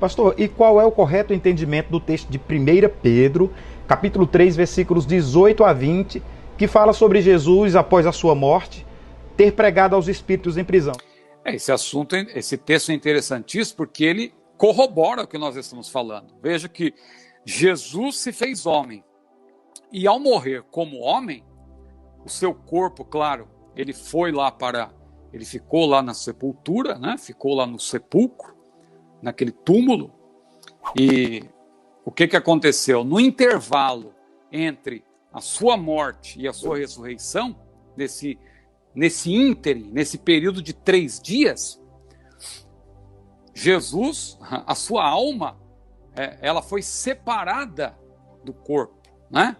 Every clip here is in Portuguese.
Pastor, e qual é o correto entendimento do texto de 1 Pedro, capítulo 3, versículos 18 a 20, que fala sobre Jesus, após a sua morte, ter pregado aos espíritos em prisão? Esse texto é interessantíssimo porque ele corrobora o que nós estamos falando. Veja que Jesus se fez homem e ao morrer como homem, o seu corpo, claro, ele ficou lá na sepultura, né? Ficou lá no sepulcro, naquele túmulo. E o que aconteceu? No intervalo entre a sua morte e a sua ressurreição, nesse ínterim, nesse período de 3 dias, Jesus, a sua alma, ela foi separada do corpo, né?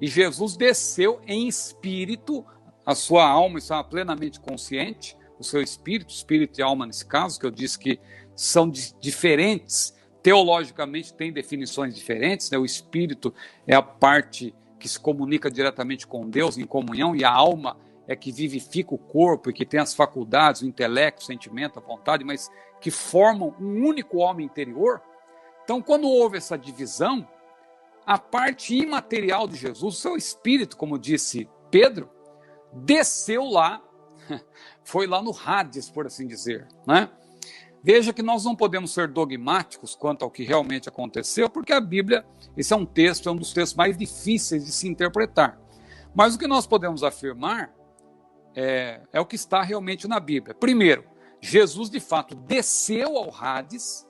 E Jesus desceu em espírito, a sua alma estava plenamente consciente, o seu espírito e alma nesse caso, que eu disse que são diferentes, teologicamente tem definições diferentes, né? O espírito é a parte que se comunica diretamente com Deus em comunhão, e a alma é que vivifica o corpo e que tem as faculdades, o intelecto, o sentimento, a vontade, mas que formam um único homem interior. Então, quando houve essa divisão, a parte imaterial de Jesus, o seu espírito, como disse Pedro, desceu lá, foi lá no Hades, por assim dizer, né? Veja que nós não podemos ser dogmáticos quanto ao que realmente aconteceu, porque a Bíblia, esse é um dos textos mais difíceis de se interpretar. Mas o que nós podemos afirmar é o que está realmente na Bíblia. Primeiro, Jesus de fato desceu ao Hades.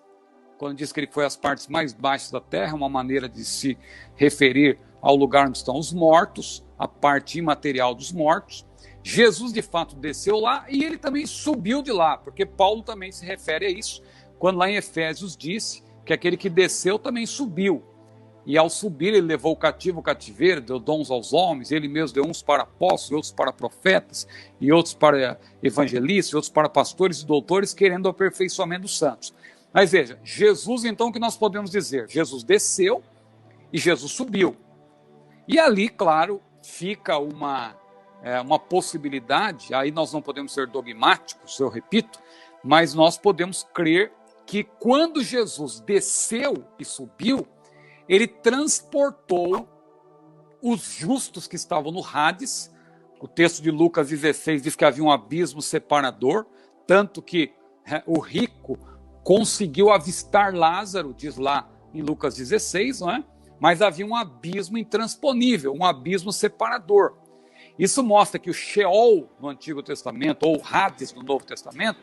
Quando diz que ele foi às partes mais baixas da terra, uma maneira de se referir ao lugar onde estão os mortos, a parte imaterial dos mortos. Jesus, de fato, desceu lá e ele também subiu de lá, porque Paulo também se refere a isso, quando lá em Efésios disse que aquele que desceu também subiu. E ao subir ele levou o cativo o cativeiro, deu dons aos homens, ele mesmo deu uns para apóstolos, outros para profetas, e outros para evangelistas, outros para pastores e doutores, querendo o aperfeiçoamento dos santos. Mas veja, Jesus, então, o que nós podemos dizer? Jesus desceu e Jesus subiu. E ali, claro, fica uma possibilidade, aí nós não podemos ser dogmáticos, eu repito, mas nós podemos crer que quando Jesus desceu e subiu, ele transportou os justos que estavam no Hades. O texto de Lucas 16 diz que havia um abismo separador, tanto que o rico conseguiu avistar Lázaro, diz lá em Lucas 16, não é? Mas havia um abismo intransponível, um abismo separador. Isso mostra que o Sheol no Antigo Testamento, ou Hades no Novo Testamento,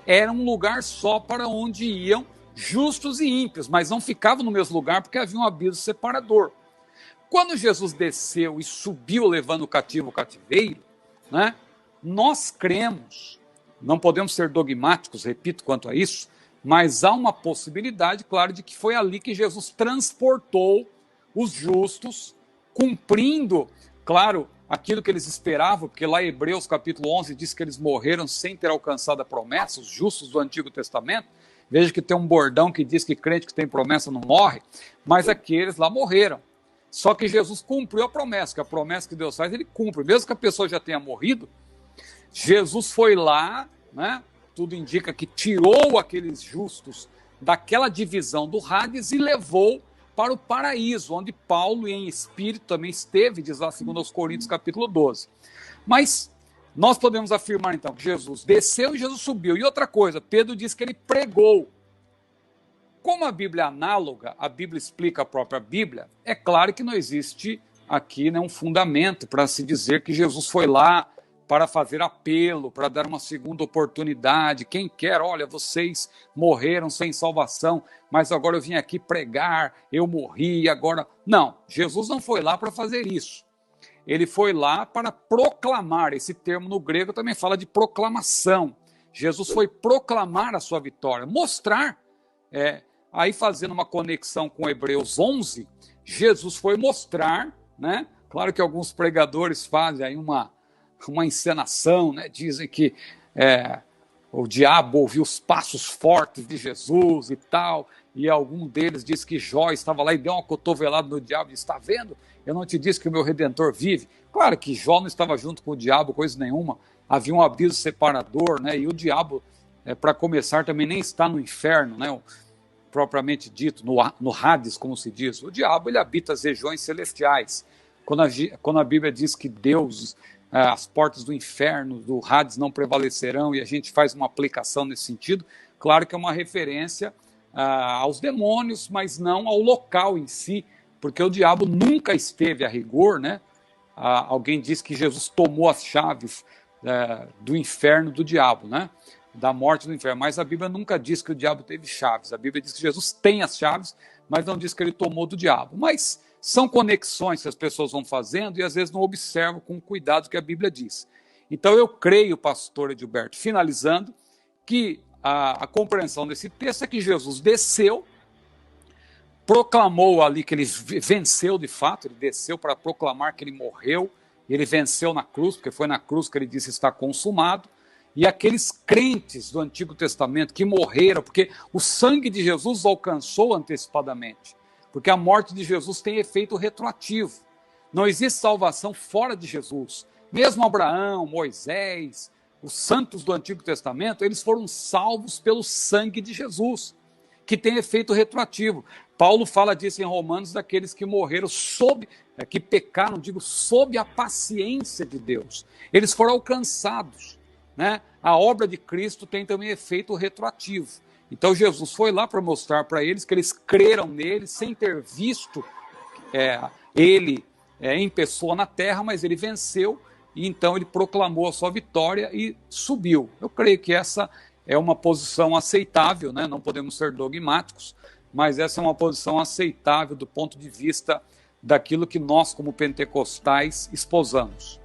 era um lugar só para onde iam justos e ímpios, mas não ficavam no mesmo lugar porque havia um abismo separador. Quando Jesus desceu e subiu levando o cativo ao cativeiro, né, nós cremos, não podemos ser dogmáticos, repito, quanto a isso, mas há uma possibilidade, claro, de que foi ali que Jesus transportou os justos, cumprindo, claro, aquilo que eles esperavam, porque lá em Hebreus capítulo 11 diz que eles morreram sem ter alcançado a promessa, os justos do Antigo Testamento. Veja que tem um bordão que diz que crente que tem promessa não morre, mas aqueles lá morreram. Só que Jesus cumpriu a promessa, que a promessa que Deus faz, ele cumpre. Mesmo que a pessoa já tenha morrido, Jesus foi lá, né? Tudo indica que tirou aqueles justos daquela divisão do Hades e levou para o paraíso, onde Paulo, em espírito, também esteve, diz lá 2 Coríntios capítulo 12. Mas nós podemos afirmar, então, que Jesus desceu e Jesus subiu. E outra coisa, Pedro diz que ele pregou. Como a Bíblia é análoga, a Bíblia explica a própria Bíblia, é claro que não existe aqui, né, um fundamento para se dizer que Jesus foi lá para fazer apelo, para dar uma segunda oportunidade. Quem quer, olha, vocês morreram sem salvação, mas agora eu vim aqui pregar, eu morri, agora... Não, Jesus não foi lá para fazer isso. Ele foi lá para proclamar, esse termo no grego também fala de proclamação. Jesus foi proclamar a sua vitória, mostrar, aí fazendo uma conexão com Hebreus 11, Jesus foi mostrar, né? Claro que alguns pregadores fazem aí uma encenação, né? Dizem que o diabo ouviu os passos fortes de Jesus e tal, e algum deles diz que Jó estava lá e deu uma cotovelada no diabo e disse, está vendo? Eu não te disse que o meu Redentor vive. Claro que Jó não estava junto com o diabo, coisa nenhuma. Havia um abismo separador, né? E o diabo, para começar, também nem está no inferno, né? propriamente dito, no Hades, como se diz. O diabo, ele habita as regiões celestiais. Quando a Bíblia diz que Deus, as portas do inferno, do Hades não prevalecerão, e a gente faz uma aplicação nesse sentido, claro que é uma referência aos demônios, mas não ao local em si, porque o diabo nunca esteve a rigor, né? Alguém diz que Jesus tomou as chaves do inferno do diabo, né? Da morte do inferno, mas a Bíblia nunca diz que o diabo teve chaves. A Bíblia diz que Jesus tem as chaves, mas não diz que ele tomou do diabo. Mas são conexões que as pessoas vão fazendo e às vezes não observam com cuidado o que a Bíblia diz. Então eu creio, pastor Edilberto, finalizando, que a compreensão desse texto é que Jesus desceu, proclamou ali que ele venceu de fato, ele desceu para proclamar que ele morreu, ele venceu na cruz, porque foi na cruz que ele disse está consumado. E aqueles crentes do Antigo Testamento que morreram, porque o sangue de Jesus alcançou antecipadamente, porque a morte de Jesus tem efeito retroativo. Não existe salvação fora de Jesus. Mesmo Abraão, Moisés, os santos do Antigo Testamento, eles foram salvos pelo sangue de Jesus, que tem efeito retroativo. Paulo fala disso em Romanos, daqueles que morreram que pecaram, sob a paciência de Deus. Eles foram alcançados. Né? A obra de Cristo tem também efeito retroativo. Então Jesus foi lá para mostrar para eles que eles creram nele sem ter visto ele em pessoa na terra, mas ele venceu e então ele proclamou a sua vitória e subiu. Eu creio que essa é uma posição aceitável, né? Não podemos ser dogmáticos, mas essa é uma posição aceitável do ponto de vista daquilo que nós, como pentecostais, esposamos.